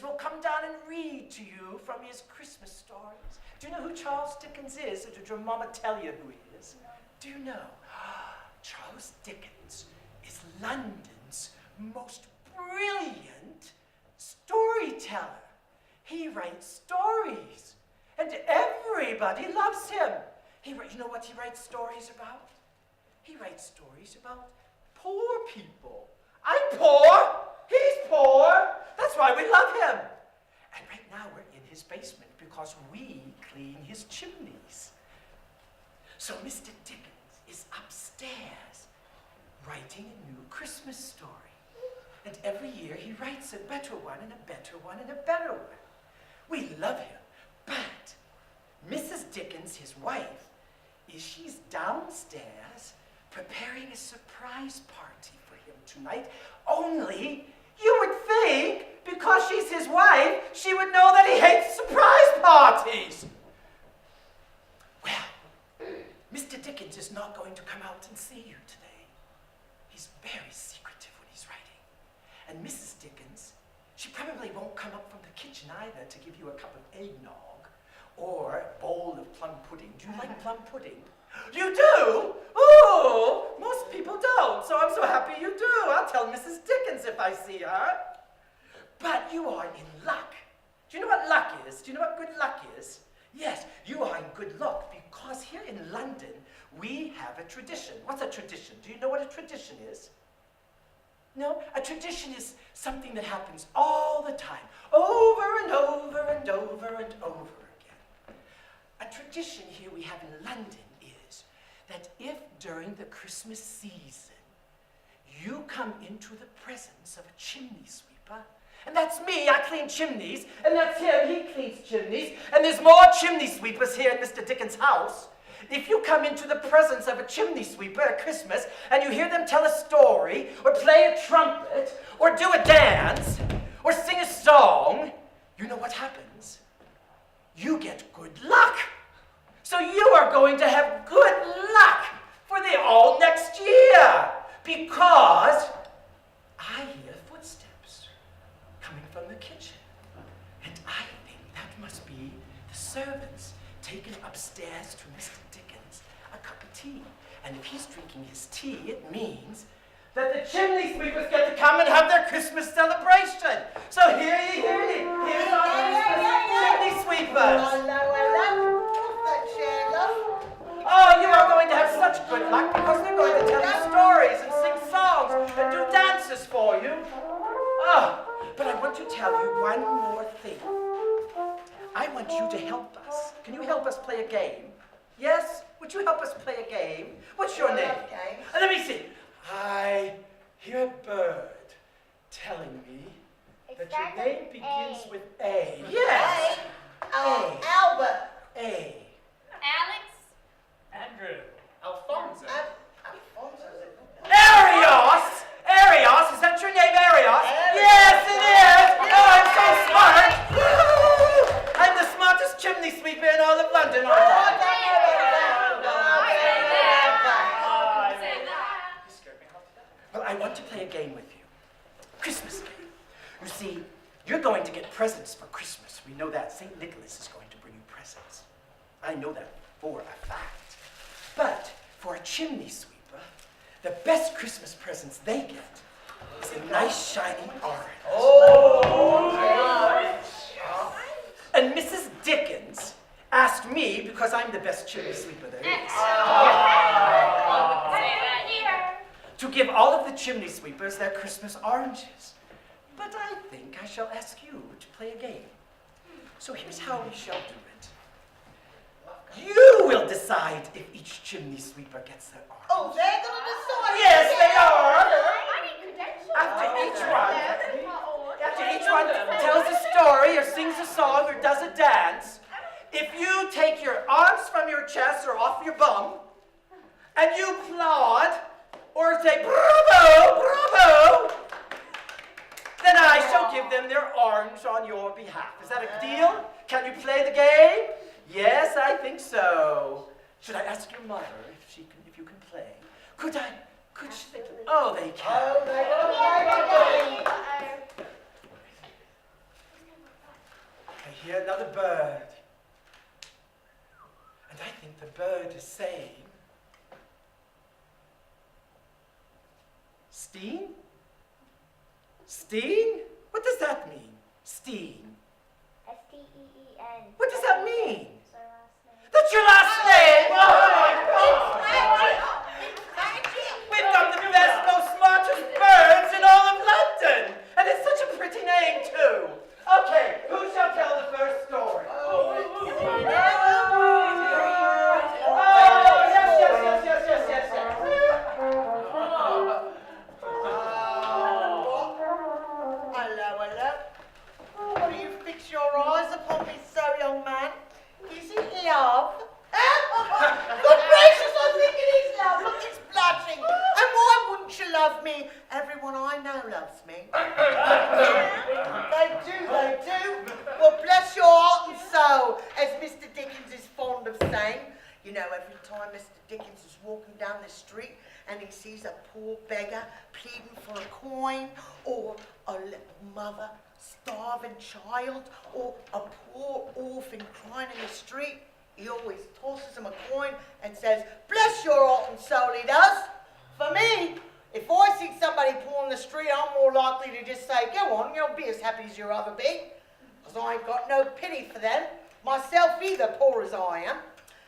Will come down and read to you from his Christmas stories. Do you know who Charles Dickens is, or did your mama tell you who he is? Do you know? Charles Dickens is London's most brilliant storyteller. He writes stories, and everybody loves him. You know what he writes stories about? He writes stories about poor people. I'm poor. He's poor. That's why we love him. And right now we're in his basement because we clean his chimneys. So Mr. Dickens is upstairs writing a new Christmas story. And every year he writes a better one and a better one and a better one. We love him. But Mrs. Dickens, his wife, she's downstairs preparing a surprise party for him tonight. Only you would think, because she's his wife, she would know that he hates surprise parties. Well, Mr. Dickens is not going to come out and see you today. He's very secretive when he's writing. And Mrs. Dickens, she probably won't come up from the kitchen either to give you a cup of eggnog or a bowl of plum pudding. Do you like plum pudding? You do? Oh, most people don't, so I'm so happy you do. I'll tell Mrs. Dickens if I see her. But you are in luck. Do you know what luck is? Do you know what good luck is? Yes, you are in good luck because here in London, we have a tradition. What's a tradition? Do you know what a tradition is? No? A tradition is something that happens all the time, over and over and over and over again. A tradition here we have in London is that if during the Christmas season you come into the presence of a chimney sweeper, and that's me, I clean chimneys, and that's him, he cleans chimneys, and there's more chimney sweepers here at Mr. Dickens' house. If you come into the presence of a chimney sweeper at Christmas and you hear them tell a story, or play a trumpet, or do a dance, or sing a song, you know what happens? You get good luck. So you are going to have good luck for the all next year, because I hear footsteps coming from the kitchen, and I think that must be the servants taken upstairs to Mr. Dickens a cup of tea. And if he's drinking his tea, it means that the chimney sweepers get to come and have their Christmas celebration. So hear ye, here's our chimney sweepers. Oh, you are going to have such good luck because they're going to tell you stories and sing songs and do dances for you. Oh, but I want to tell you one more thing. I want you to help us. Can you help us play a game? Yes? Would you help us play a game? What's your name? want to play a game with you. Christmas game. You see, you're going to get presents for Christmas. We know that. St. Nicholas is going to bring you presents. I know that for a fact. But for a chimney sweeper, the best Christmas presents they get is a nice shiny orange. Oh! And Mrs. Dickens asked me, because I'm the best chimney sweeper there is, to give all of the chimney sweepers their Christmas oranges. But I think I shall ask you to play a game. So here's how we shall do it. You will decide if each chimney sweeper gets their orange. Oh, they're going to decide? Yes, they are. After each one tells a story or sings a song or does a dance, if you take your arms from your chest or off your bum, and you applaud or say, bravo, bravo, then I shall give them their orange on your behalf. Is that a deal? Can you play the game? Yes, I think so. Should I ask your mother if you can play? Could she? Oh, they can. Oh, they can play the game. I hear another bird. And I think the bird is saying, Steen? Steen? What does that mean? Steen. S-T-E-E-N. What does that mean? It's our last name. That's your last name! Oh my God! Magic! We've got the best, most smartest birds in all of London! And it's such a pretty name, too! Okay, who shall tell the first story? Oh, yes. Hello. Oh, what do you fix your eyes upon me so, young man? Is it love? Good gracious, I think it is love. Look, it's blushing. And why wouldn't you love me? Everyone I know loves me. They do. Well, bless your heart and soul, as Mr. Dickens is fond of saying. You know, every time Mr. Dickens is walking down the street and he sees a poor beggar pleading for a coin, or a little mother, starving child, or a poor orphan crying in the street, he always tosses him a coin and says, bless your heart and soul, he does. For me, if I see somebody poor on the street, I'm more likely to just say, go on, you'll be as happy as you'll ever be. Because I ain't got no pity for them. Myself either, poor as I am.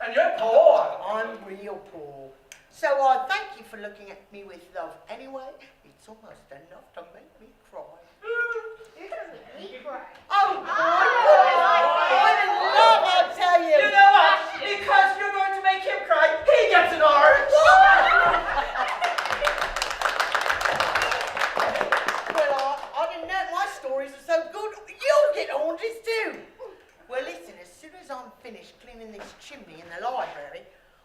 And you're poor. I'm real poor. So I thank you for looking at me with love. Anyway, it's almost enough to make me cry. You're going to make me cry. Oh, my goodness! I'm in love, I tell you! You know what? Because you're going to make him cry, he gets an orange. Well, I didn't know my stories were so good. You'll get oranges too. Well, listen, as soon as I'm finished cleaning this chimney in the library,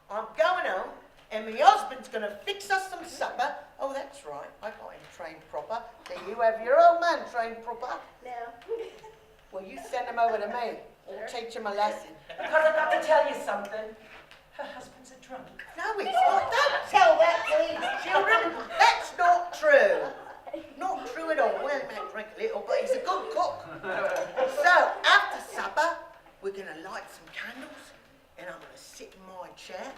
I'm going home, and my husband's going to fix us some supper. Oh, that's right, I got him trained proper. Do you have your old man trained proper? No. Well, you send him over to me. I'll teach him a lesson. Because I've got to tell you something. Her husband's a drunk. No, it's not. Don't tell that to these children. That's not true. Not true at all. Well, he may drink a little, but he's a good cook. So, after supper, we're going to light some candles, and I'm going to sit in my chair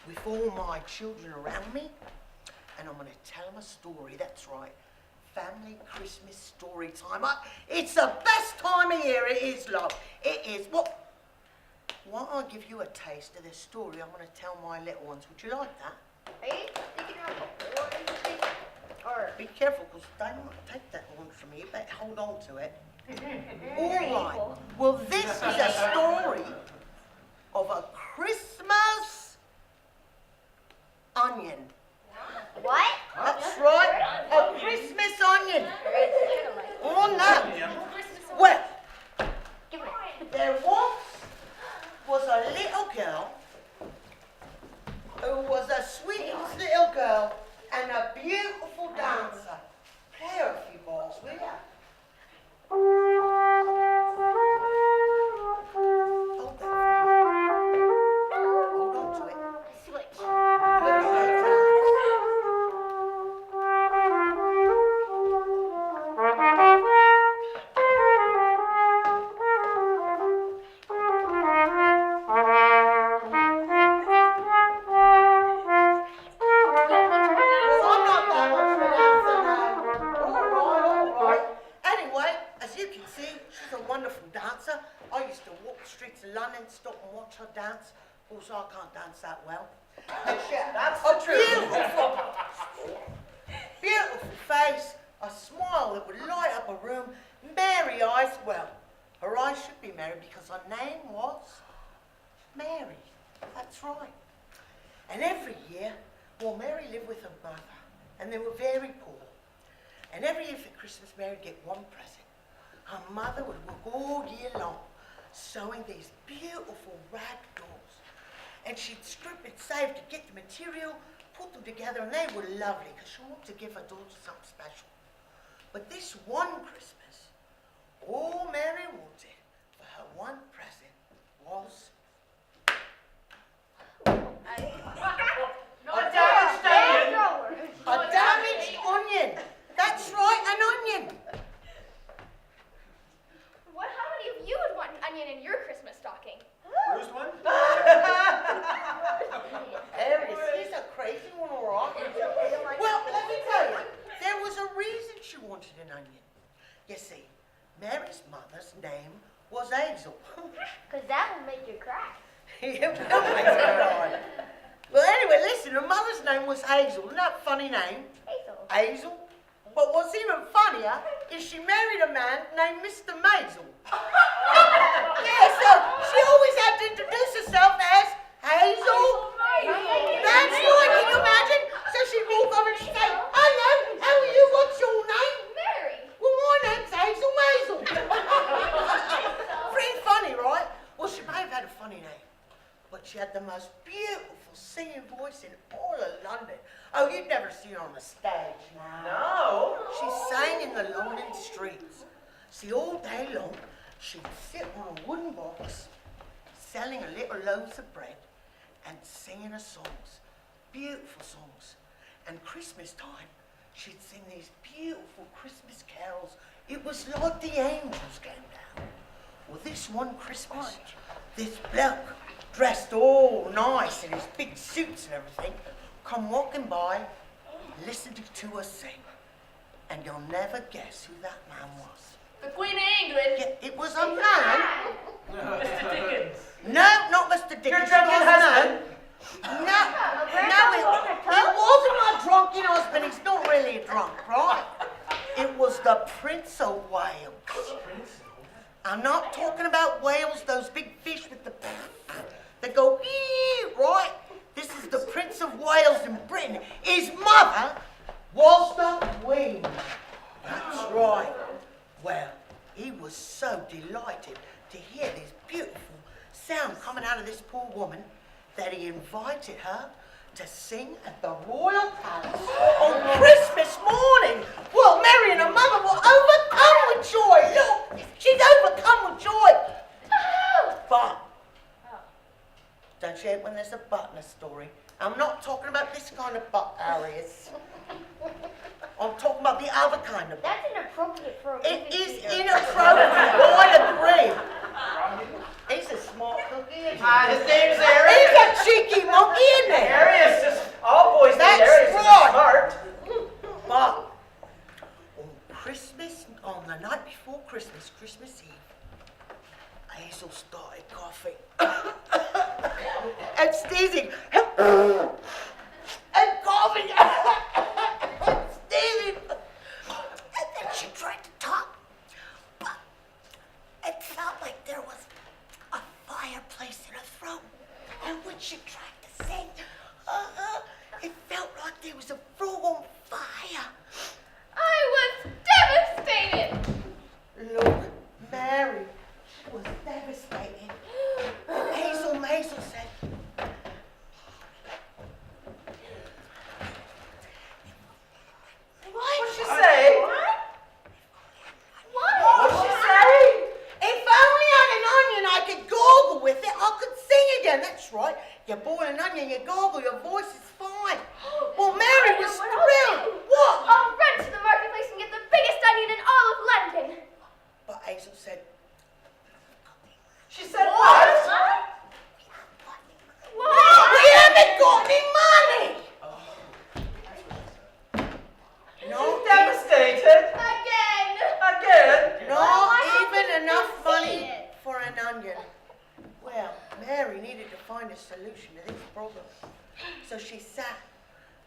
with all my children around me, and I'm going to tell them a story. That's right. Family Christmas story time. It's the best time of year, it is, love. It is. What? Why don't I give you a taste of the story I'm going to tell my little ones? Would you like that? Are you thinking about or Be careful, because they might take that one from you. You better hold on to it. All Very right. equal. Well, this is a story of a Christmas onion. what? That's right, a Christmas onion. Oh, no. Well, Give it. there once was a little girl who was the sweetest little girl and a beautiful dancer. Play her a few bars, will ya? Hold that. Hold on to it. Switch. dance. Of course, I can't dance that well. And she had That's a the truth. beautiful face, a smile that would light up a room, merry eyes. Well, her eyes should be merry because her name was Mary. That's right. And every year, well, Mary lived with her mother, and they were very poor. And every year for Christmas, Mary would get one present. Her mother would work all year long, sewing these beautiful rag dolls. And she'd strip and save to get the material, put them together, and they were lovely because she wanted to give her daughter something special. But this one Christmas, all Mary wanted for her one present was A damaged onion. a damaged onion. That's right, an onion. How many of you would want an onion in your Christmas stocking? Bruised one? Aries, she's a crazy one, all right. Well, let me tell you, there was a reason she wanted an onion. You see, Mary's mother's name was Hazel. Because that will make you cry. Yeah, well, makes her cry. Well, anyway, listen, her mother's name was Hazel. Isn't that a funny name? Hazel. Hazel? But what's even funnier is she married a man named Mr. Maisel. Yeah, so she always had to introduce herself as Hazel. That's right, can you imagine? So she'd walk over and she'd say, hello, how are you? What's your name? Mary. Well, my name's Hazel Maisel. Pretty funny, right? Well, she may have had a funny name, but she had the most beautiful singing voice in all of London. Oh, you'd never see her on the stage. No. She sang in the London streets. See, all day long, she'd sit on a wooden box, selling her little loaves of bread and singing her songs, beautiful songs. And Christmas time, she'd sing these beautiful Christmas carols. It was like the angels came down. Well, this one Christmas, this bloke, dressed all nice in his big suits and everything, come walking by, listened to her sing. And you'll never guess who that man was. The Queen of England. Yeah, it was a man. Mr. Dickens. No, not Mr. Dickens. Your drunken husband. It wasn't my drunken husband. He's not really a drunk, right? It was the Prince of Wales. I'm not talking about whales, those big fish with the that go right? This is the Prince of Wales in Britain. His mother was the Queen. That's right. Well, he was so delighted to hear this beautiful sound coming out of this poor woman that he invited her to sing at the Royal Palace on Christmas morning. Well, Mary and her mother were overcome with joy. Look, she's overcome with joy. But, don't you hate when there's a but in a story? I'm not talking about this kind of but, Arius. I'm talking about the other kind of but. That's inappropriate for a movie It is theater. inappropriate, I agree. He's a smart cookie, isn't he? His name's Arius. He's a cheeky monkey, isn't he? Arius is, all boys think That's Arius right. is smart. But on Christmas, on the night before Christmas, Christmas Eve, Hazel started coughing and sneezing and coughing and sneezing. And then she tried to talk, but it felt like there was a fireplace in her throat. And when she tried to sing,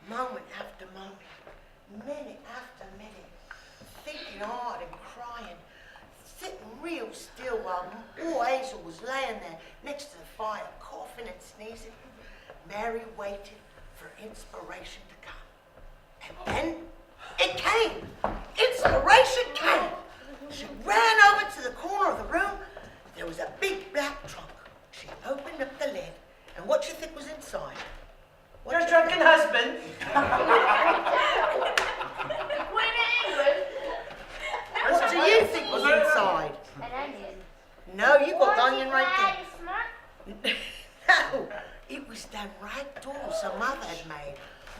moment after moment, minute after minute, thinking hard and crying, sitting real still while poor Hazel was laying there next to the fire, coughing and sneezing. Mary waited for inspiration to come. And then it came. Inspiration came. She ran over to the corner of the room. There was a big black trunk. She opened up the lid. And what do you think was inside? Your drunken husband. Queen of England. What do you think was inside? An onion. No, you got the onion right Glad and smart. there. No, it was that rag doll some mother had made.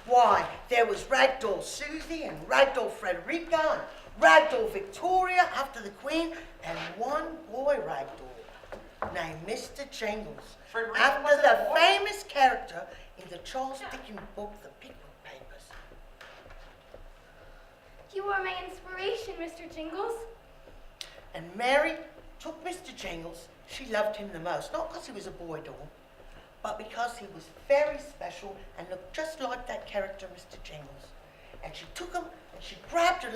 Why, there was Ragdoll Susie and Ragdoll Frederica and Ragdoll Victoria after the Queen, and one boy Ragdoll named Mr. Jingles, Frederica after was a the boy? famous character in the Charles Dickens book, The Pickwick Papers. You are my inspiration, Mr. Jingles. And Mary took Mr. Jingles. She loved him the most, not because he was a boy doll, but because he was very special and looked just like that character, Mr. Jingles. And she took him and she grabbed a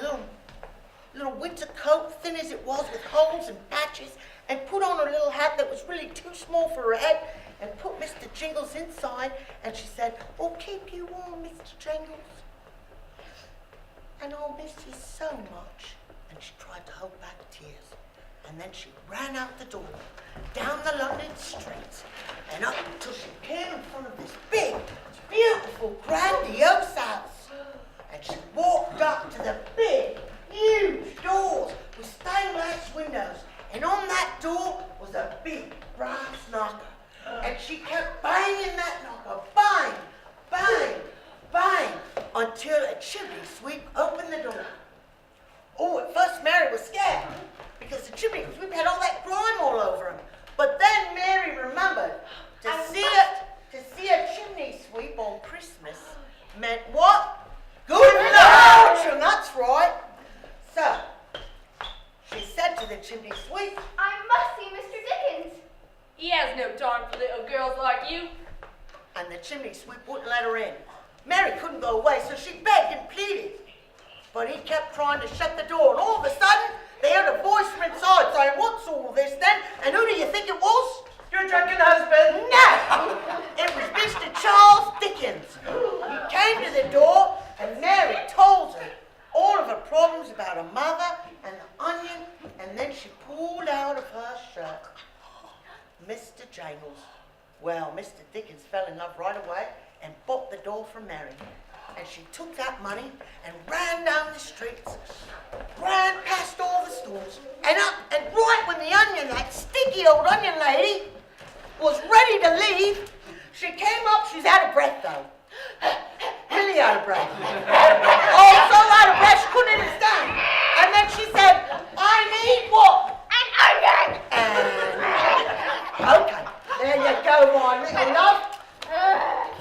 little winter coat, thin as it was, with holes and patches, and put on a little hat that was really too small for her head, and put Mr. Jingles inside, and she said, "Oh, keep you warm, Mr. Jingles. And I'll miss you so much." And she tried to hold back tears. And then she ran out the door, down the London streets, and up until she came in front of this big, beautiful, grandiose house. And she walked up to the big, huge doors with stained glass windows. And on that door was a big brass knocker. And she kept banging that knocker, bang, bang, bang, until a chimney sweep opened the door. Oh, at first Mary was scared, because the chimney sweep had all that grime all over him. But then Mary remembered to see a chimney sweep on Christmas meant what? Good fortune, that's right. So, she said to the chimney sweep, I must see Mr. Dickens. He has no time for little girls like you. and the chimney sweep wouldn't let her in. Mary couldn't go away, so she begged and pleaded. But he kept trying to shut the door, and all of a sudden, they heard a voice from inside saying, "What's all this then?" And who do you think it was? Your drunken husband. No! It was Mr. Charles Dickens. He came to the door, and Mary told him all of her problems about her mother and the onion, and then she pulled out of her shirt Mr. Jangles. Well, Mr. Dickens fell in love right away and bought the doll from Mary. And she took that money and ran down the streets, ran past all the stores, and up, and right when the onion, that stinky old onion lady, was ready to leave, she came up. She's out of breath, though. Really out of breath. Oh, so out of breath she couldn't understand. And then she said, "I need what?" An onion! And, okay, there you go, my little love.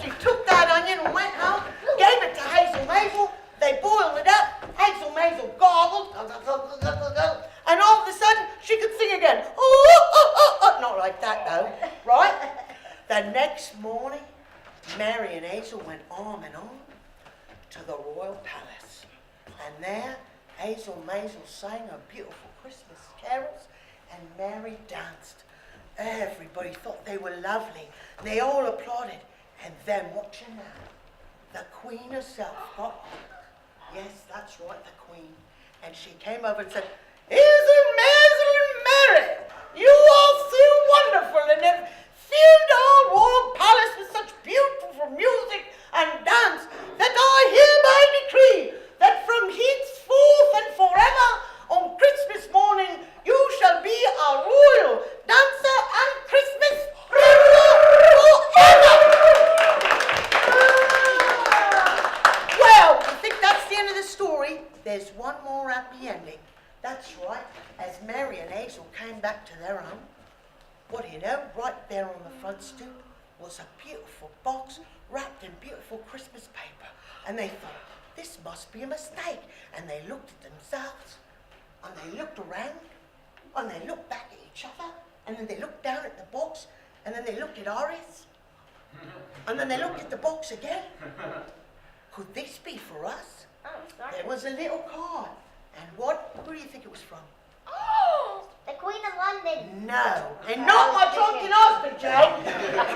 She took that onion and went home, gave it to Hazel Mazel. They boiled it up. Hazel Mazel gargled, and all of a sudden she could sing again. Not like that though, right? The next morning, Mary and Hazel went arm in arm to the royal palace, and there Hazel Mazel sang her beautiful Christmas carols, and Mary danced. Everybody thought they were lovely. They all applauded. And then, watch you now, the Queen herself got on. Yes, that's right, the Queen. And she came over and said, "Hazel Mazel and Mary, you all so wonderful and have filled our royal palace with such beautiful music and dance that I hereby decree that from henceforth and forever on Christmas morning you shall be our royal dancer and Christmas forever." Well, I think that's the end of the story. There's one more happy ending. That's right. As Mary and Hazel came back to their home, what do you know? Right there on the front stoop was a beautiful box wrapped in beautiful Christmas paper. And they thought, this must be a mistake. And they looked at themselves, and they looked around, and they looked back at each other, and then they looked down at the box, and then they looked at Horace, and then they looked at the box again. could this be for us? Oh, sorry. There was a little card. And who do you think it was from? The Queen of London. No, and not my drunken husband, Jane.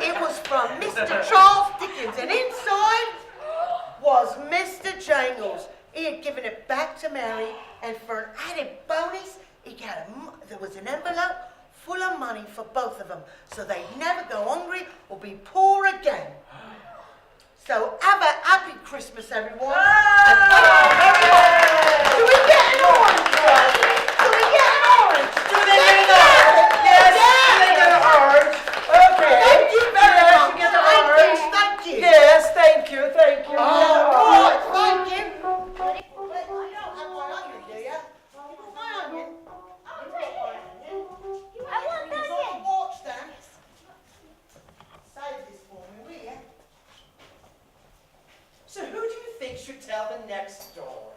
It was from Mr. Charles Dickens, and inside was Mr. Jangles. He had given it back to Mary, and for an added bonus, there was an envelope full of money for both of them, so they'd never go hungry or be poor again. So have a happy Christmas, everyone. And do we get an orange? Do we get an orange? Do they get an orange? Yes, they get an orange. Okay. Thank you very Yes, much. you get an orange. Thank you. Yes, thank you, thank you. Right, thank you. But you don't have my onion, do you? You got my onion? You got my onion? I want It's on onion. the watch stand. Save this for me, will you? So who do you think should tell the next story?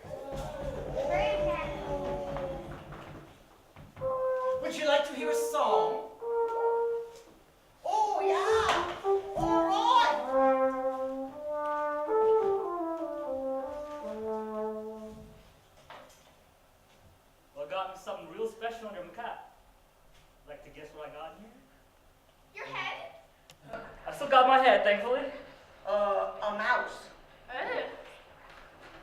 Would you like to hear a song? Oh, yeah. All right. Well, I got me something real special under my cap. Like to guess what I got here? Your head? I still got my head, thankfully. A mouse.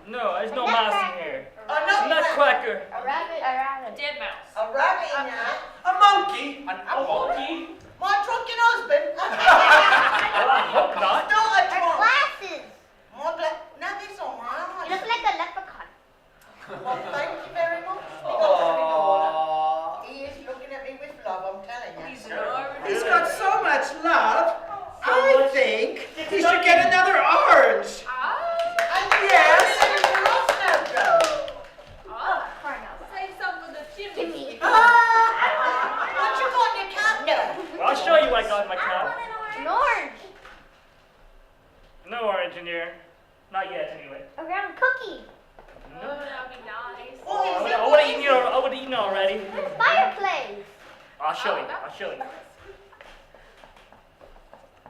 No, there's no mouse in here. A Nutcracker. A rabbit? A rabbit. Dead mouse. A rabbit in there. A monkey? An A apple? monkey? My drunken husband. Well, I hope not. Not a Her drunk. glasses. No, this on my You look eyes. like a leprechaun. Well, thank you very much. He got to be daughter. He is looking at me with love, I'm telling you. He's enormous. He's got so much love. So I much. think he should get another orange. And Yes. Say something to Jimmy. Give me. What you got in your cap there? Well, I'll show you what I got in my cap. An orange. No orange in here. Not yet, anyway. A round cookie. Oh, that'd be nice. What is it? I would have eaten already. A fireplace. I'll show you. I'll show you.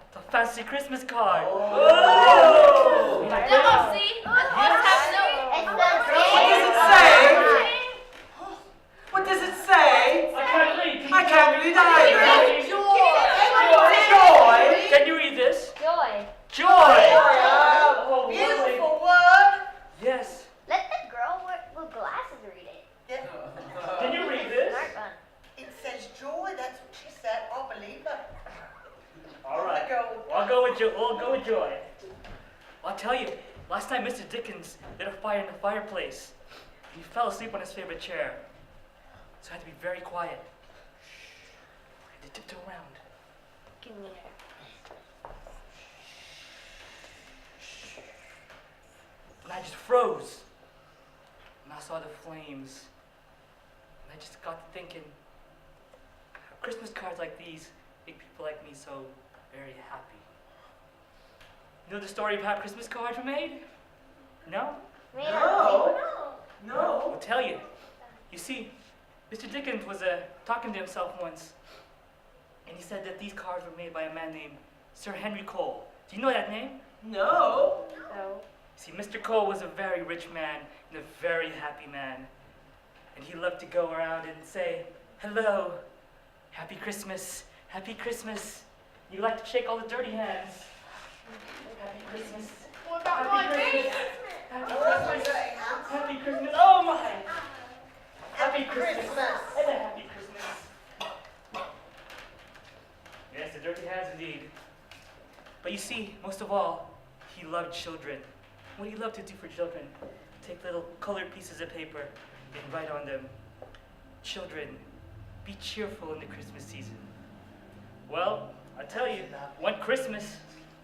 It's a fancy Christmas card. Oh. Now, see? Let's have It's no. the What does it say? I can't read. I can't read either. Joy. Can you read this? Joy. Joy. Oh, Oh, beautiful word. yes. Let the girl with glasses read it. Yeah. Can you read this? Smart one. It says joy, that's what she said. I'll believe her. All right. I'll go with We'll go with Joy. I'll tell you, last time Mr. Dickens lit a fire in the fireplace. He fell asleep on his favorite chair. So I had to be very quiet. I had to tiptoe around. Give me her. And I just froze. And I saw the flames. And I just got to thinking, Christmas cards like these make people like me so very happy. You know the story of how Christmas cards were made? No? Made No. No. I'll tell you. You see, Mr. Dickens was talking to himself once, and he said that these cards were made by a man named Sir Henry Cole. Do you know that name? No. So. See, Mr. Cole was a very rich man and a very happy man. And he loved to go around and say, hello, happy Christmas, happy Christmas. You like to shake all the dirty hands. Happy Christmas. What about my face? Happy Christmas. Christmas. Happy Christmas. Oh my. Happy Christmas. Christmas. And a happy Christmas. Yes, the dirty hands indeed. But you see, most of all, he loved children. What he loved to do for children, take little colored pieces of paper and write on them, children, be cheerful in the Christmas season. Well, I tell you, one Christmas,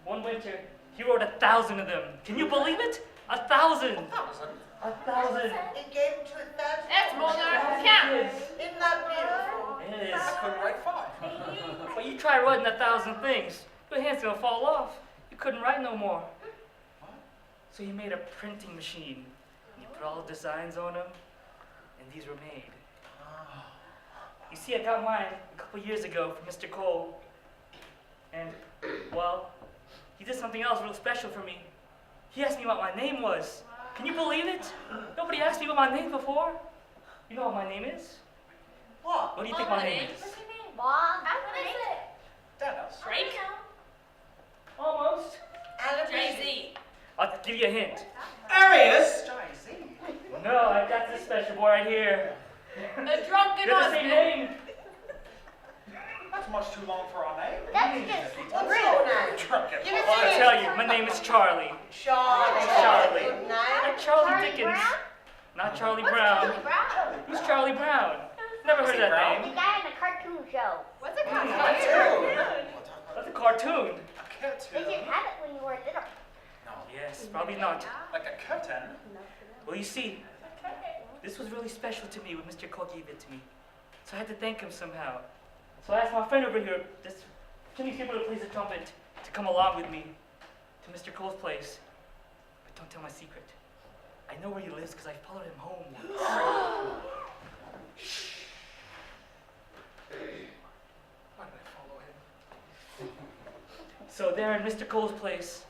one winter, he wrote 1,000 of them. Can you believe it? 1,000! 1,000! It gave him to 1,000. That's more than I can count. Isn't that beautiful? It is. Couldn't write 5. But you try writing 1,000 things, your hand's gonna fall off. You couldn't write no more. So he made a printing machine. And he put all the designs on them, and these were made. You see, I got mine a couple years ago from Mr. Cole. And, well, he did something else real special for me. He asked me what my name was. Can you believe it? Nobody asked me what my name before. You know what my name is? What? What do you think my name is? What's your name? Mom. What is it? Dennis. Drake. Almost. Alan Jay-Z. I'll give you a hint. Arius. Jay-Z. No, I got this special boy right here. A drunken They're the same husband. name. That's much too long for our name. That's just What's your name? Drunken. Give it Well, to I'll me. tell you, my name is Charlie. Charlie. Charlie. Good name. Like Charlie Charlie Dickens. Brown? Not Charlie What's Brown. Charlie Brown? Who's Charlie Brown? Never heard of that Brown? The name. guy in the cartoon show. What's a That's a cartoon. A They curtain. didn't have it when you were little. No. Yes, probably not. Like a curtain. Well, you see, this was really special to me when Mr. Cole gave it to me. So I had to thank him somehow. So I asked my friend over here, this Jimmy Skipper who plays the trumpet, to come along with me to Mr. Cole's place. But don't tell my secret. I know where he lives because I followed him home once. Why did I follow him? So there in Mr. Cole's place,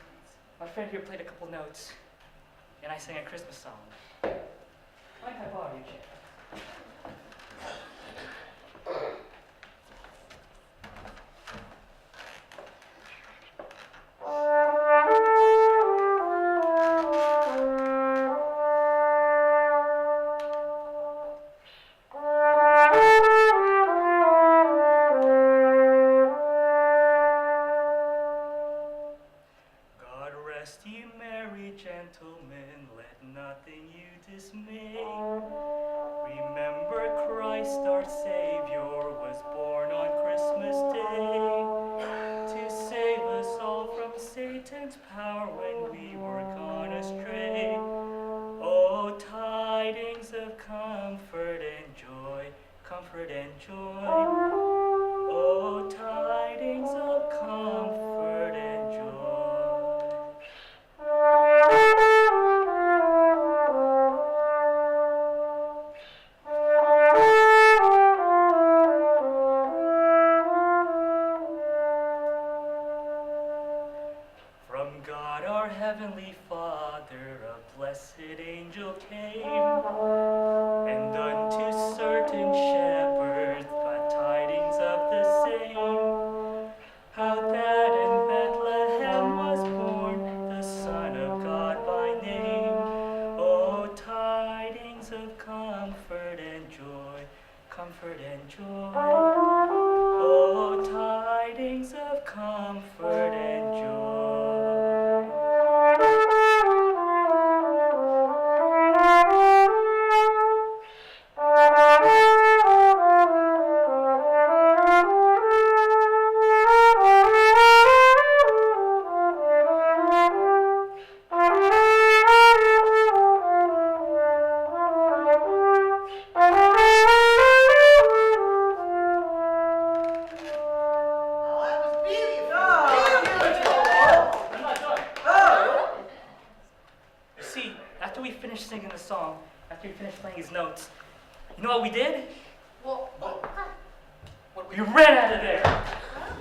my friend here played a couple notes, and I sang a Christmas song. Mind if I borrow your chair? God rest ye merry gentlemen, let nothing you dismay. Remember Christ our Savior was born on Christmas Day to save us all from Satan's power when we were gone astray. Oh, tidings of comfort and joy, comfort and joy. Oh, tidings of comfort and joy. From God our Heavenly Father, a blessed angel came, and unto certain shepherds brought tidings of the same, how that in Bethlehem was born the Son of God by name. Oh, tidings of comfort and joy, comfort and joy. Oh, tidings of comfort and joy. Oh, that was beautiful. I'm not done. Oh. You see, after we finished singing the song, after we finished playing his notes, you know what we did? We ran out of there.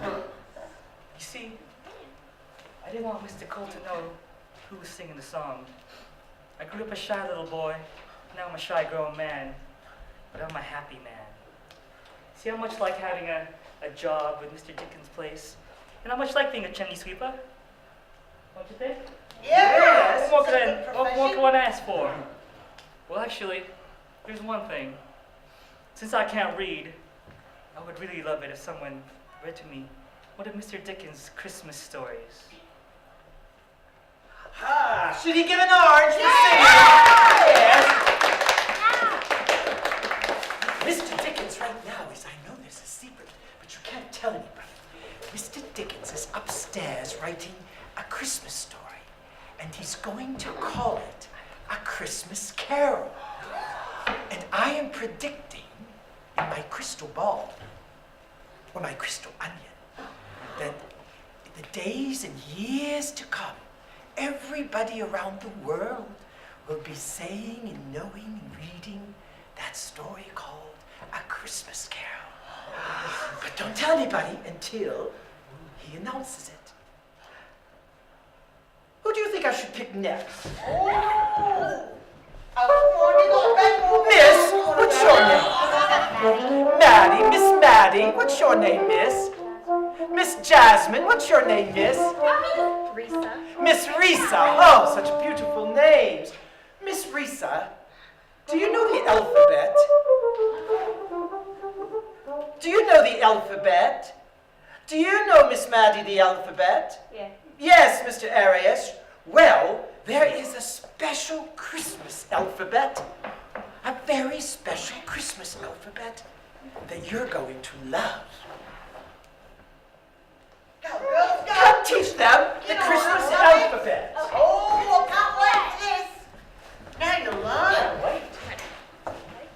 You see, I didn't want Mr. Cole to know who was singing the song. I grew up a shy little boy. Now I'm a shy grown man. But I'm a happy man. See how much like having a job with Mr. Dickens' place? And how much like being a chimney sweeper? Don't you think? Yes. What more it's a good what more profession. can one ask for? Well, actually, there's one thing. Since I can't read, I would really love it if someone read to me one of Mr. Dickens' Christmas stories. Ah, should he give an orange for singing? Yes. Mr. Dickens right now is, I know there's a secret, but you can't tell anybody. Mr. Dickens is upstairs writing a Christmas story, and he's going to call it A Christmas Carol. And I am predicting in my crystal ball, or my crystal onion, that in the days and years to come, everybody around the world will be saying and knowing and reading that story called A Christmas Carol. But don't tell anybody until he announces it. What do you think I should pick next? Oh, come on, you got a bed more. Miss, what's your name? Maddie, Miss Maddie. What's your name, Miss? Miss Jasmine, what's your name, Miss? Risa. Miss Risa. Oh, such beautiful names. Miss Risa, do you know the alphabet? Do you know the alphabet? Do you know, Miss Maddie, the alphabet? Yeah. Yes, Mr. Arias. Well, there is a special Christmas alphabet. A very special Christmas alphabet that you're going to love. Go, girls, go. Come teach them the You know Christmas what I mean? alphabet. Oh, I can't wait for this. Now you learn.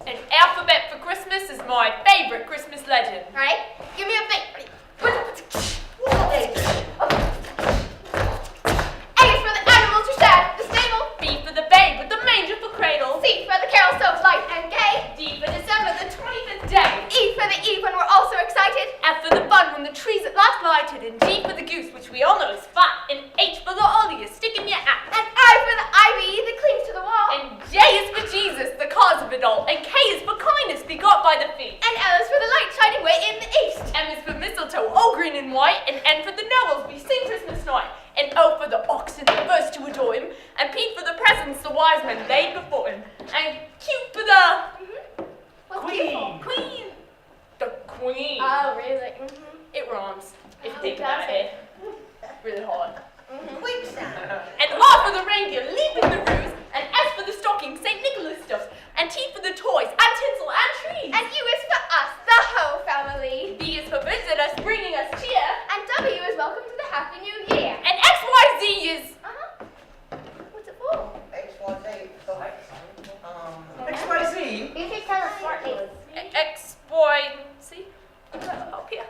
An alphabet for Christmas is my favorite Christmas legend. Alright, give me a big. What is it? A is for the animals who shed the stable. B for the babe with the manger for cradle. C for the carol so light and gay. D for December, the 25th day. E for the eve when we're all so excited. F for the bun when the trees at last lighted. And G for the goose, which we all know is fun. And H for the holly you stick in your hat. And I for the ivy that clings to the wall. And J is for Jesus, the cause of it all. And K is for kindness begot by the feet. And L is for the light shining way in the east. M is for mistletoe, all green and white. And N for the nobles, we sing Christmas night. And O for the oxen, the first to adore him. And P for the presents the wise men laid before him. And Q for the What's Queen. beautiful? queen. The queen. Oh, really? It rhymes. If you Oh, think about does it. Really hard. Quicksand. And R for the reindeer, leaping the roos. And S for the stocking, St. Nicholas stuffs. And T for the toys, and tinsel, and trees. And U is for us, the whole family. B is for visitors, bringing us cheer. And W is welcome to the Happy New Year. And X, Y, Z is... What's it for? XYZ. XYZ? You should tell us smart names. X, Y, Z? Up here.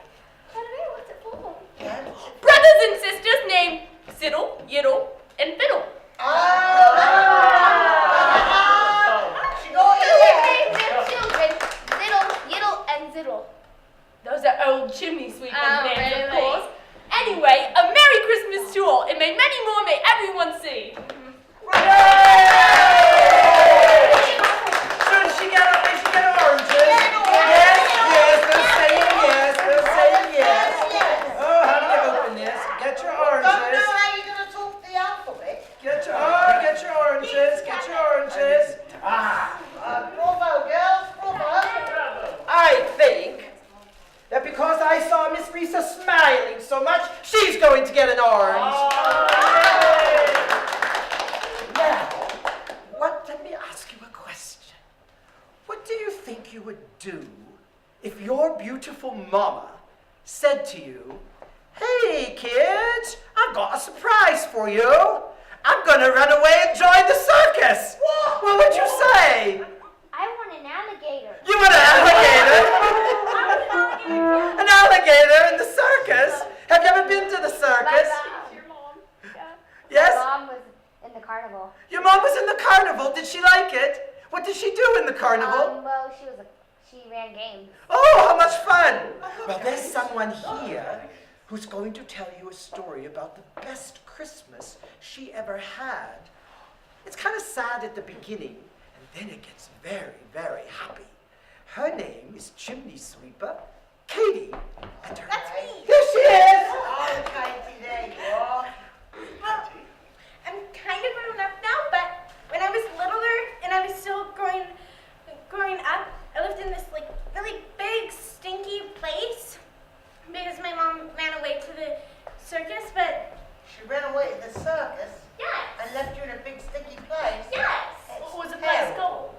I don't know, what's it for? Yeah. Brothers and sisters named Siddle, Yiddle, and Fiddle. She got Who you. named their children Ziddle, Yiddle, and Ziddle? Those are old chimney sweepers Oh, names, of really? course. Anyway, a Merry Christmas to all, and may many more may everyone see. Did she get oranges? Yes, they're saying yes, they're saying yes. Oh, how do you open this? Get your Don't know oranges. how you're going to talk the alphabet. Get your oranges, get your oranges. Ah, Bravo, girls, bravo. I think that because I saw Miss Risa smiling so much, she's going to get an orange. Now, let me ask you a question. What do you think you would do if your beautiful mama said to you, "Hey kids, I've got a surprise for you. I'm gonna run away and join the circus"? What would you say? I want an alligator. You want an alligator? An alligator in the circus? Have you ever been to the circus? Your mom. Yes? Mom was in the carnival. Your mom was in the carnival. Did she like it? What did she do in the carnival? Well, she ran games. Oh, how much fun! Well, there's someone here who's going to tell you a story about the best Christmas she ever had. It's kind of sad at the beginning, and then it gets very, very happy. Her name is Chimney Sweeper Katie. And her... That's me. Here she is! Oh, Katie, there you are. Well, I'm kind of grown up now, but when I was littler and I was still growing up, I lived in this like really big, stinky place because my mom ran away to the circus. But She ran away to the circus yes, and left you in a big sticky place. yes. What was the place place called?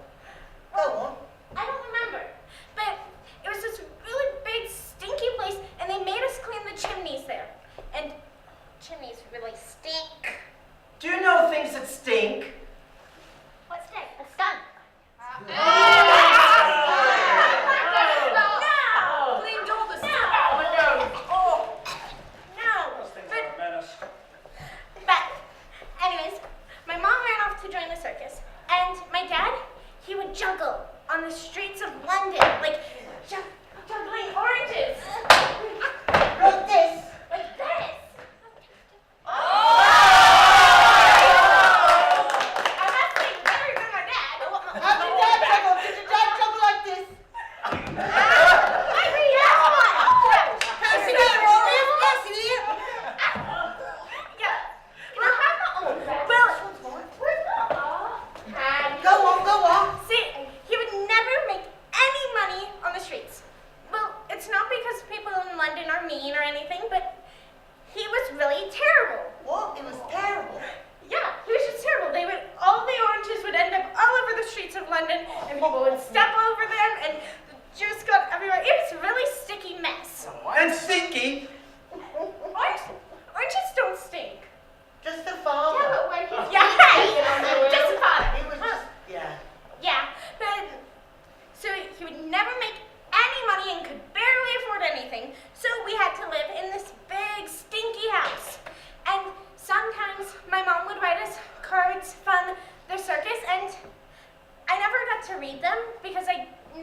Go on. I don't remember, but it was this really big, stinky place, and they made us clean the chimneys there. And chimneys really stink. Do you know things that stink? What stink? A skunk. No! Cleaned all the No! Oh. No! But, anyways, my mom ran off to join the circus, and my dad, he would juggle on the streets of London, like juggling oranges. Like this. Like this.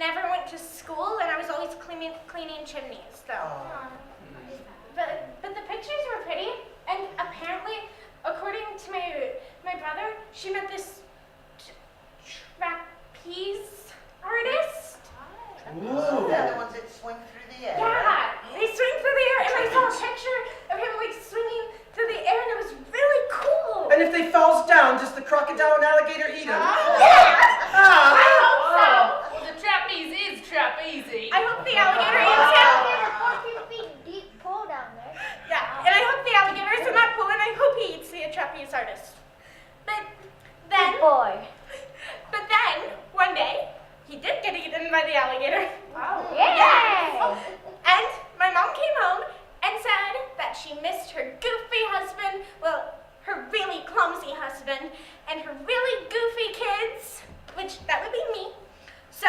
never went to school, and I was always cleaning chimneys, though. But the pictures were pretty, and apparently, according to my brother, she met this trapeze artist. Ooh. They're the ones that swing through the air. Yeah, they swing through the air, and I saw a picture of him like swinging through the air, and it was really cool. And if they falls down, does the crocodile and alligator eat him? Yeah, Ah. I hope so. Well, the trapeze is trapezy. I hope the alligator eats him. Alligator 14 feet deep pool down there. Yeah, and I hope the alligator is in that pool, and I hope he eats the trapeze artist. But then, Good boy. one day, he did get eaten by the alligator. Wow. Yeah. And my mom came home and said that she missed her goofy husband, well, her really clumsy husband, and her really goofy kids, which that would be me. So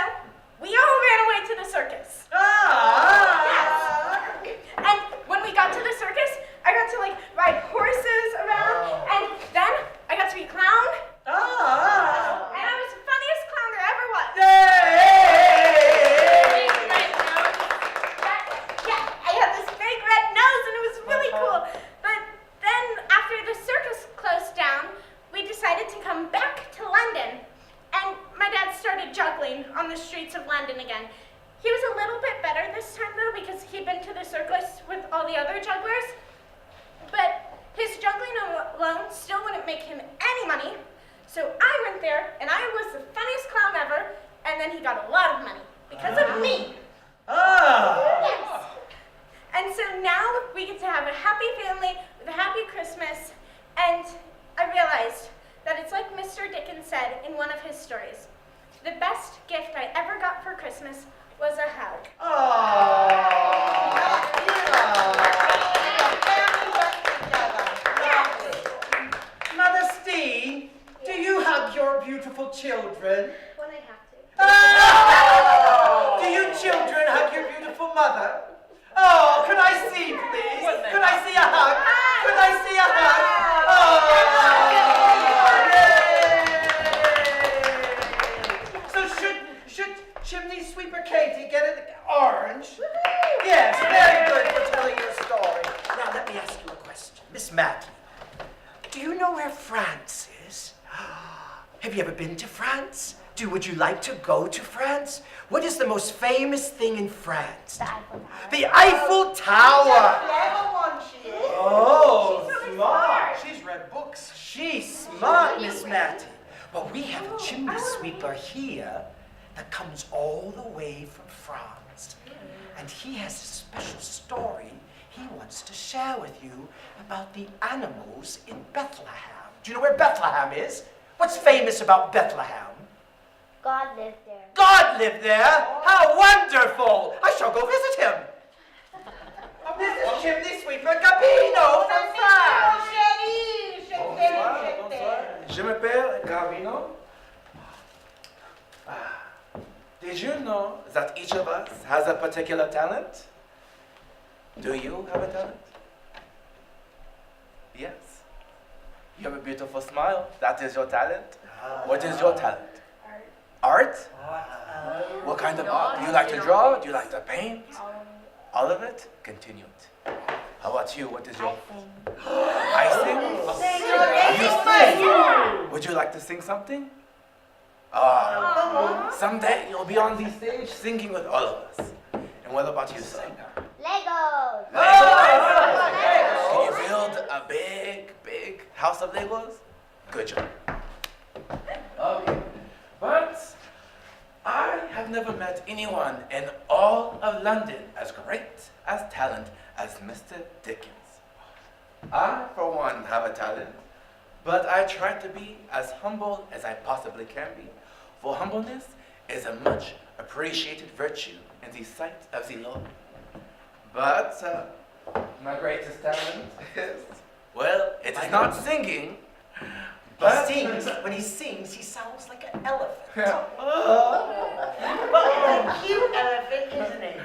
we all ran away to the circus. Ah. Yes. And when we got to the circus, I got to like ride horses around, and then I got to be clown, Ah. and I was the funniest clown there ever was. Yay! Yeah, I had this big red nose, and it was really cool. But then, after the circus closed down, we decided to come back to London. And my dad started juggling on the streets of London again. He was a little bit better this time, though, because he'd been to the circus with all the other jugglers. But his juggling alone still wouldn't make him any money. So I went there, and I was the funniest clown ever, and then he got a lot of money because of me. Ah. Yes. And so now we get to have a happy family with a happy Christmas. And I realized that it's like Mr. Dickens said in one of his stories. The best gift I ever got for Christmas was a hug. Mother Steve, do you hug your beautiful children? When I have to. Oh! Do you children hug your beautiful mother? Oh, could I see, please? Could I see a hug? Could I see a hug? Oh! Yay! So should chimney sweeper Katie get an orange? Yes, very good for telling your story. Now let me ask you a question. Miss Mattie, do you know where France is? Have you ever been to France? Would you like to go to France? What is the most famous thing in France? The Eiffel Tower. The Eiffel Tower. Clever one she is. Oh, She's really smart. smart. She's read books. She's smart, Miss Mattie. Well, we have a chimney sweeper here that comes all the way from France. And he has a special story he wants to share with you about the animals in Bethlehem. Do you know where Bethlehem is? What's famous about Bethlehem? God lived there. God lived there? How wonderful! I shall go visit him. This is chimney sweeper Gabino from France. Je m'appelle Gavino. Did you know that each of us has a particular talent? Do you have a talent? Yes. You have a beautiful smile. That is your talent. What is your talent? Art. What kind of art? Do you like to draw? Do you like to paint? All of it? Continue it. How about you? What is your... I sing? You sing? Would you like to sing something? Someday you'll be on the stage singing with all of us. And what about you, sing? Legos. Can you build a big house of Legos? Good job. Okay. But I have never met anyone in all of London as great as talent as Mr. Dickens. I, for one, have a talent, but I try to be as humble as I possibly can be, for humbleness is a much appreciated virtue in the sight of the Lord. But my greatest talent is, well, it is not singing, but... When he sings, he sounds like an elephant. But a cute elephant, isn't it?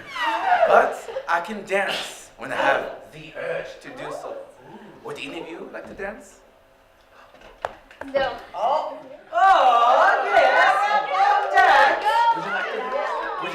But I can dance when I have the urge to do so. Would any of you like to dance? No. Oh, yes. Dad. Would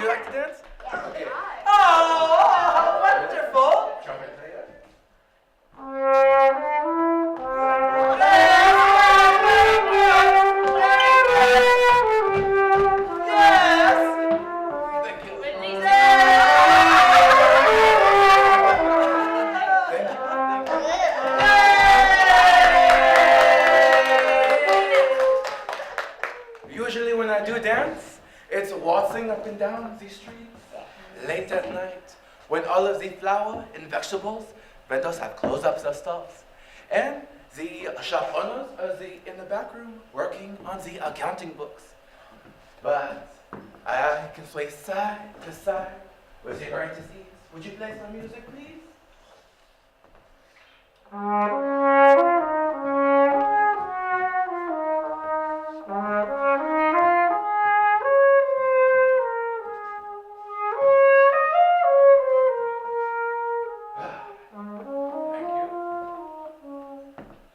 usually when I do dance, it's waltzing up and down the streets late at night when all of the flour and vegetables vendors have closed up their stalls. And the shop owners are in the back room working on the accounting books. But I can sway side to side with the greatest ease. Would you play some music, please? Thank you.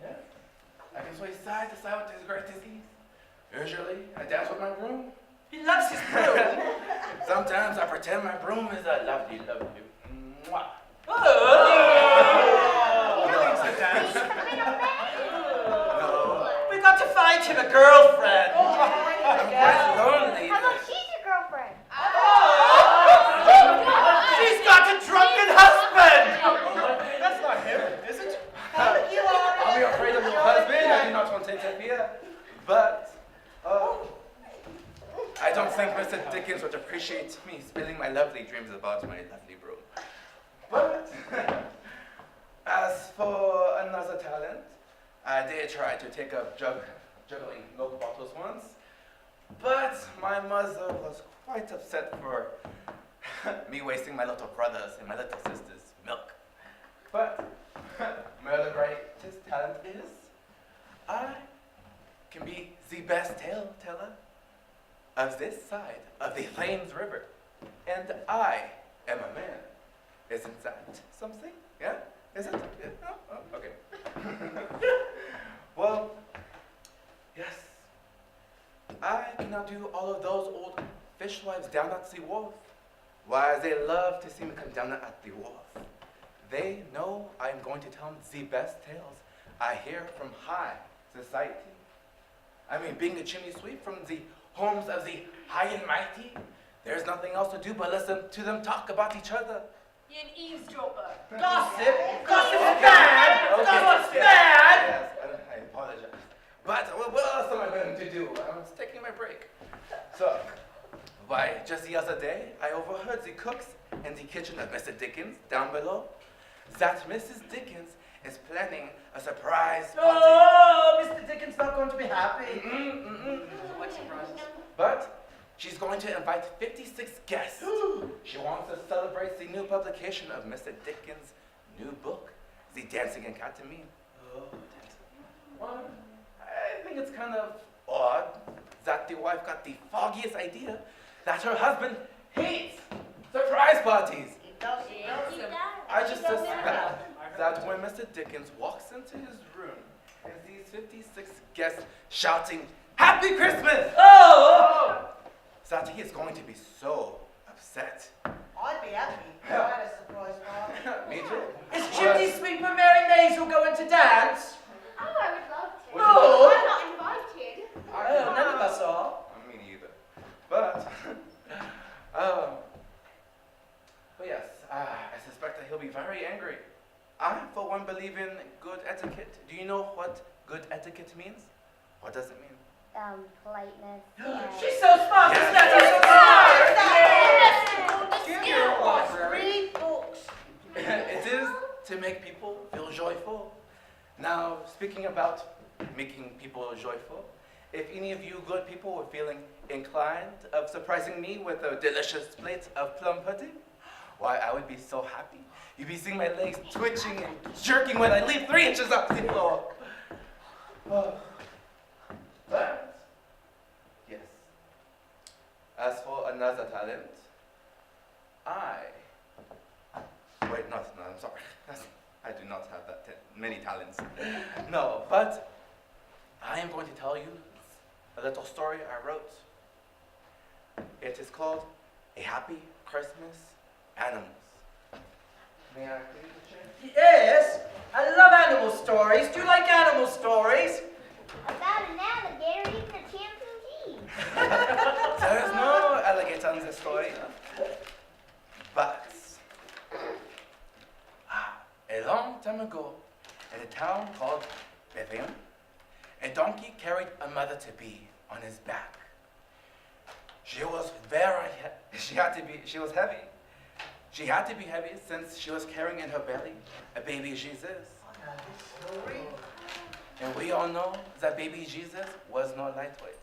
Yes, I can sway side to side with his great disease. Usually, I dance with my broom. He loves his broom. Sometimes I pretend my broom is a lovely, lovely. Mwah. No, We got to find him a girlfriend. I'm quite lonely. How about she's your girlfriend? She's got a drunken husband. That's not him, is it? Thank you, I'll be Arnie. afraid of your husband. I do not want to interfere. But, I don't think Mr. Dickens would appreciate me spilling my lovely dreams about my lovely broom. But, as for another talent, I did try to take up juggling milk bottles once, but my mother was quite upset for me wasting my little brother's and my little sister's milk. But my other greatest talent is I can be the best tale teller of this side of the Thames River. And I am a man. Isn't that something? Yeah? Is it? Yeah? Oh, okay. Well, yes. I can now do all of those old fishwives down at the wharf. Why, they love to see me come down at the wharf. They know I'm going to tell them the best tales I hear from high society. I mean, being the chimney sweep from the homes of the high and mighty, there's nothing else to do but listen to them talk about each other. You're an eavesdropper. Gossip? Gossip's bad. Okay, Gossip's yes, bad. Yes, I apologize. But what else am I going to do? I was taking my break. So, why, just the other day, I overheard the cooks in the kitchen of Mr. Dickens down below that Mrs. Dickens is planning a surprise party. Oh, Mr. Dickens not going to be happy. What surprise? But she's going to invite 56 guests. She wants to celebrate the new publication of Mr. Dickens' new book, The Dancing Academy. Oh, well, I think it's kind of odd that the wife got the foggiest idea that her husband hates surprise parties. I just suspect that when Mr. Dickens walks into his room and sees 56 guests shouting, "Happy Christmas!" Oh! that he is going to be so upset. I'd be happy if I had a surprise party. Me too. Is chimney sweeper Mary Maisel going to dance? Oh, I would love to. No. I'm not invited. Oh, none of us are. Me neither. But, but yes, I suspect that he'll be very angry. I, for one, believe in good etiquette. Do you know what good etiquette means? What does it mean? Politeness. She's so smart. Yes. She's so smart. Read books. It is to make people feel joyful. Now, speaking about making people joyful, if any of you good people were feeling inclined of surprising me with a delicious plate of plum pudding, why, I would be so happy. You'd be seeing my legs twitching and jerking when I leave 3 inches off the floor. Oh. But, yes. As for another talent, I'm sorry. I do not have that many talents. No, but I am going to tell you a little story I wrote. It is called A Happy Christmas Animals. May I please the chair? Yes, I love animal stories. Do you like animal stories? About an alligator eating a chimpanzee. There is no alligator in this story. But a long time ago, in a town called Bethlehem, a donkey carried a mother-to-be on his back. she was very, she was heavy. She had to be heavy since she was carrying in her belly a baby Jesus. I know this story. And we all know that baby Jesus was not lightweight.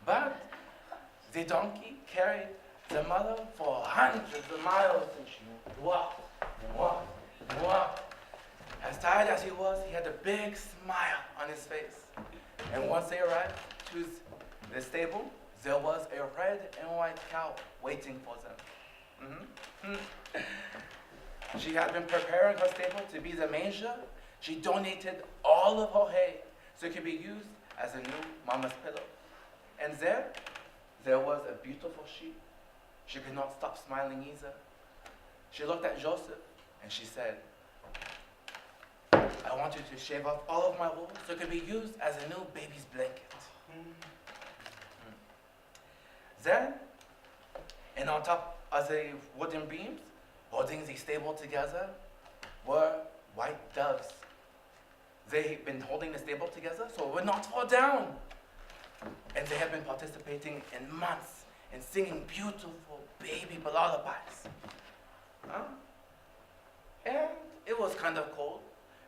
But the donkey carried the mother for hundreds of miles, and she walked and walked and walked. As tired as he was, he had a big smile on his face. And once they arrived to the stable, there was a red and white cow waiting for them. She had been preparing her stable to be the manger. She donated all of her hay so it could be used as a new mama's pillow. And there was a beautiful sheep. She could not stop smiling either. She looked at Joseph and she said, I want you to shave off all of my wool so it could be used as a new baby's blanket. Then, and on top of the wooden beams, holding the stable together, were white doves. They've been holding the stable together so it would not fall down. And they have been participating in months in singing beautiful baby lullabies. And it was kind of cold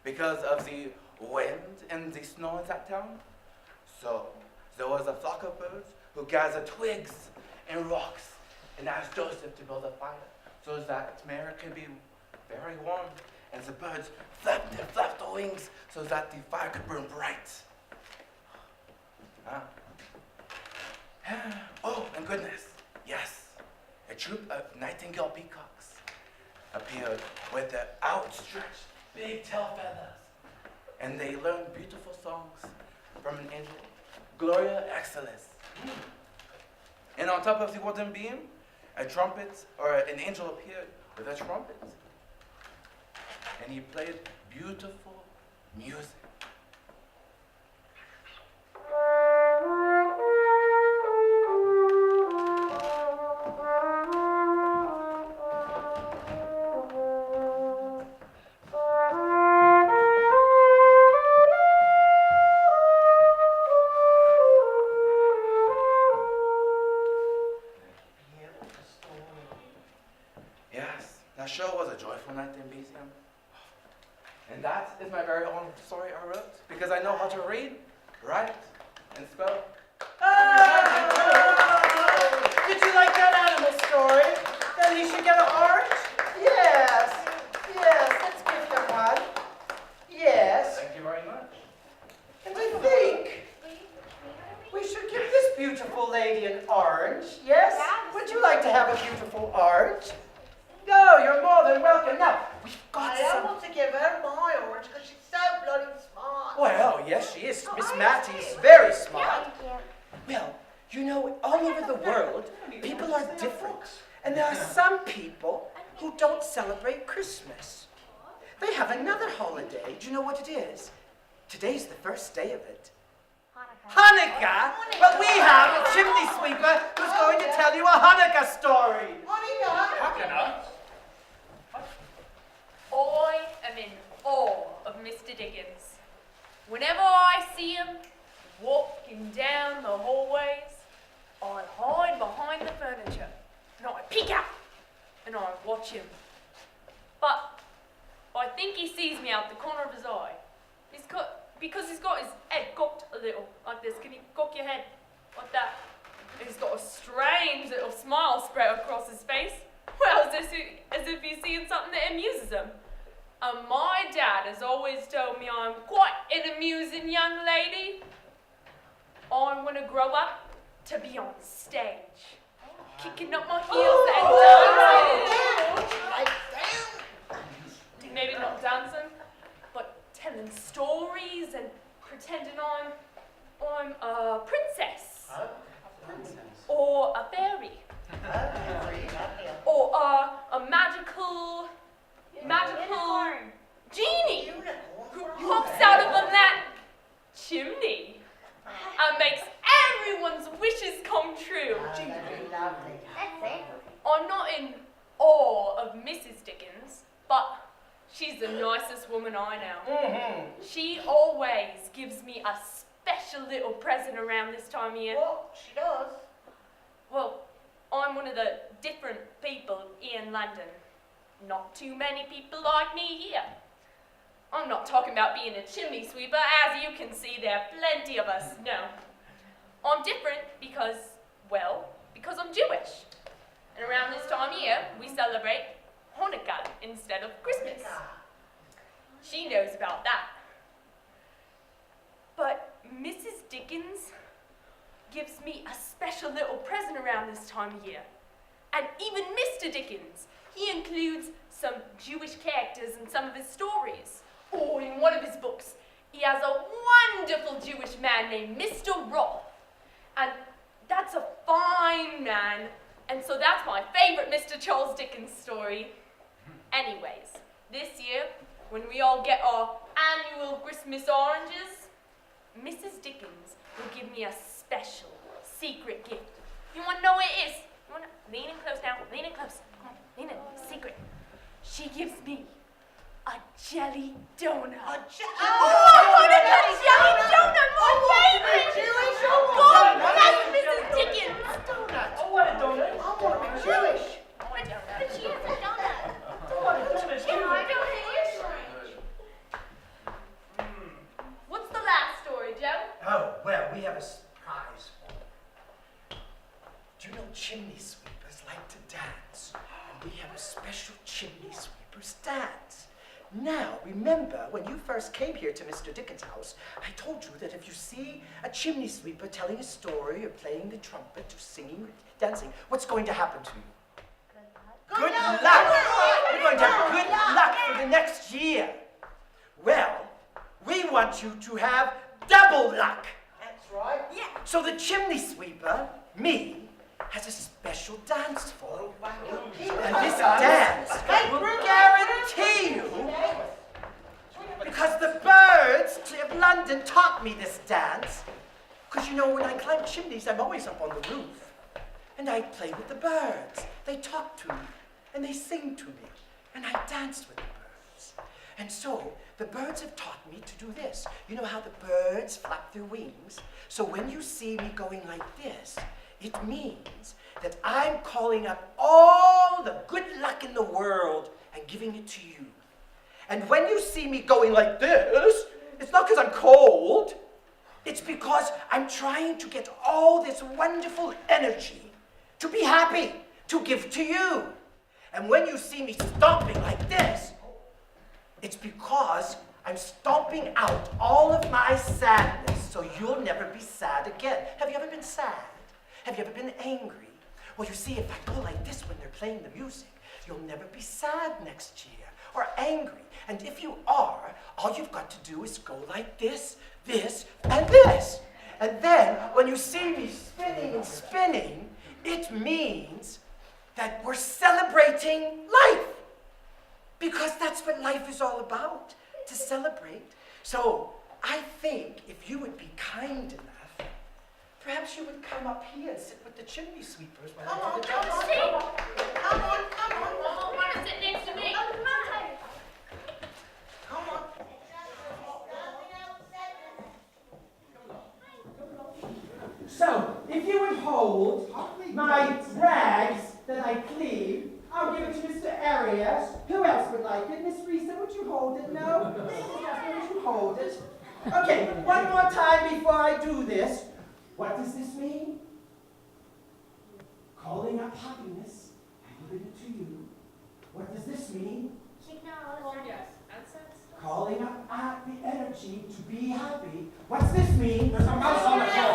because of the wind and the snow in that town. So there was a flock of birds who gathered twigs and rocks and asked Joseph to build a fire so that Mary could be very warm. And the birds flapped and flapped their wings so that the fire could burn bright. Oh, and goodness, yes, a troop of nightingale peacocks appeared with their outstretched big tail feathers. And they learned beautiful songs from an angel, Gloria Excelsis. And on top of the wooden beam, a trumpet, or an angel appeared with a trumpet. And he played beautiful music. Yes, that show was a joyful night in BCM. And that is my very own story I wrote because I know how to read, write, and spell. Did you like that animal story? Then he should get an orange? Yes. Yes, let's give him one. Yes. Thank you very much. And I think we should give this beautiful lady an orange. Yes? Would you like to have a beautiful orange? No, you're more than welcome. Now, we've got I some... want to give her my orange because she's so bloody smart. Well, yes, she is. Miss Mattie's very smart. Well, you know, all over the world, people are different. And there are some people who don't celebrate Christmas. They have another holiday. Do you know what it is? Today's the first day of it. Hanukkah? But we have a chimney sweeper who's going to tell you a Hanukkah story. Hanukkah? I am in awe of Mr. Dickens. Whenever I see him walking down the hallways, I hide behind the furniture and I peek out and I watch him. But I think he sees me out the corner of his eye. Because he's got his head cocked a little like this. Can you cock your head like that? And he's got a strange little smile spread across his face. Well, as if he's seeing something that amuses him. And my dad has always told me I'm quite an amusing young lady. I'm going to grow up to be on stage, kicking up my heels and dancing. Maybe not dancing, but telling stories and pretending I'm a princess. Or a fairy. Or a magical genie who pops out of that chimney and makes everyone's wishes come true. I'm not in awe of Mrs. Dickens, but she's the nicest woman I know. She always gives me a special little present around this time of year. What? She does? Well, I'm one of the different people here in London. Not too many people like me here. I'm not talking about being a chimney sweeper. As you can see, there are plenty of us. No. I'm different because I'm Jewish. And around this time of year, we celebrate Hanukkah instead of Christmas. She knows about that. But Mrs. Dickens gives me a special little present around this time of year. And even Mr. Dickens, he includes some Jewish characters in some of his stories. Oh, in one of his books, he has a wonderful Jewish man named Mr. Roth. And that's a fine man, and so that's my favorite Mr. Charles Dickens story. Anyways, this year, when we all get our annual Christmas oranges, Mrs. Dickens will give me a special, secret gift. You want to know what it is? You want to lean in close now? Lean in close. Come on, lean in. Secret. She gives me a jelly donut. A jelly donut, my favorite! Jewish? God bless Mrs. Dickens! Oh, what a donut! I want to be Jewish. But she has a donut. Oh, what a donut! Yeah, I don't think What's the last story, Joe? Oh, well, we have a surprise for you. Do you know chimney sweepers like to dance? And we have a special chimney sweepers dance. Now, remember, when you first came here to Mr. Dickens' house, I told you that if you see a chimney sweeper telling a story or playing the trumpet or singing or dancing, what's going to happen to you? Good luck! You're going to have good luck for the next year. Well, we want you to have double luck. That's right. Yeah. So the chimney sweeper, me, has a special dance for you. And this dance will guarantee you, because the birds of London taught me this dance, because you know when I climb chimneys, I'm always up on the roof. And I play with the birds. They talk to me, and they sing to me, and I dance with the birds. And so, the birds have taught me to do this. You know how the birds flap their wings? So when you see me going like this, it means that I'm calling up all the good luck in the world and giving it to you. And when you see me going like this, it's not because I'm cold. It's because I'm trying to get all this wonderful energy to be happy, to give to you. And when you see me stomping like this, it's because I'm stomping out all of my sadness so you'll never be sad again. Have you ever been sad? Have you ever been angry? Well, you see, if I go like this when they're playing the music, you'll never be sad next year or angry. And if you are, all you've got to do is go like this, this, and this. And then, when you see me spinning and spinning, it means that we're celebrating life. Because that's what life is all about, to celebrate. So, I think if you would be kind enough, perhaps you would come up here and sit with the chimney sweepers while I do the dance. Come on. Mama, want to sit next to me? Come on. So, if you would hold my rags that I clean, I'll give it to Mr. Arias. Who else would like it? Miss Risa, would you hold it? No? Mrs. Jasper, would you hold it? Okay, one more time before I do this. What does this mean? Calling up happiness and giving it to you. What does this mean? Calling up the energy to be happy. What's this mean? There's a mouse on the floor.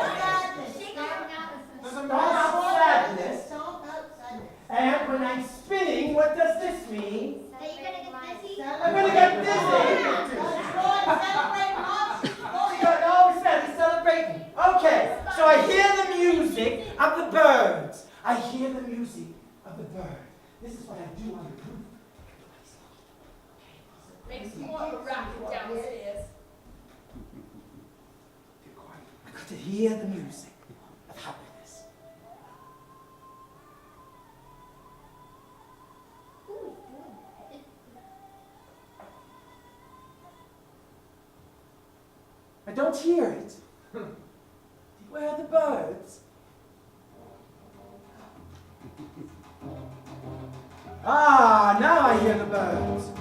There's a mouse. Stop sadness. And when I'm spinning, what does this mean? I'm going to get dizzy. Oh, he's celebrating. Okay, so I hear the music of the birds. I hear the music of the bird. This is what I do on the roof. Makes more of a racket downstairs. Be quiet. I got to hear the music of happiness. I don't hear it. Where are the birds? Ah, now I hear the birds.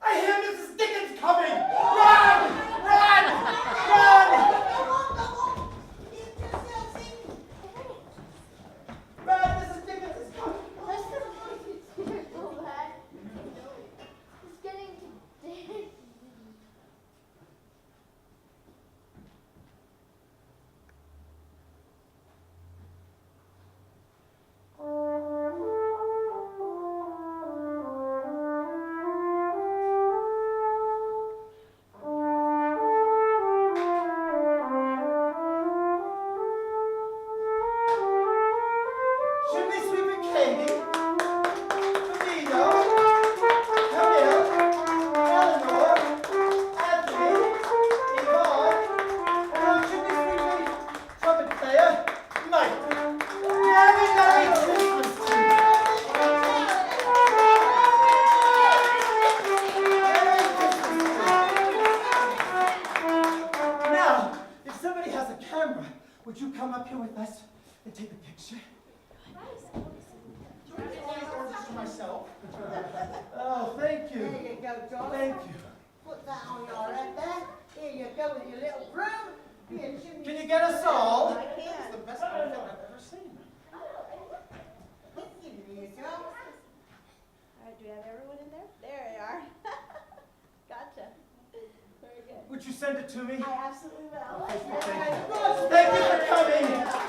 I hear Mrs. Dickens coming! Run! Run! Run! Run! Mrs. Dickens is coming! It's getting to Chimney sweeper Katie, Vito, Camille, Eleanor, Anthony, Yvonne, and our chimney sweeper trumpet player, Mike. Merry, Merry Christmas to you. Merry Christmas to you. Now, if somebody has a camera, would you come up here with us and take a picture? Myself. Oh, thank you. There you go, John. Thank you. Put that on your head there. Here you go with your little broom. Here, chimney. Can you get us all? I can. It's the best outfit I've ever seen. Here you go. Alright, do we have everyone in there? There they are. Gotcha. Very good. Would you send it to me? I absolutely will. Thank you for coming.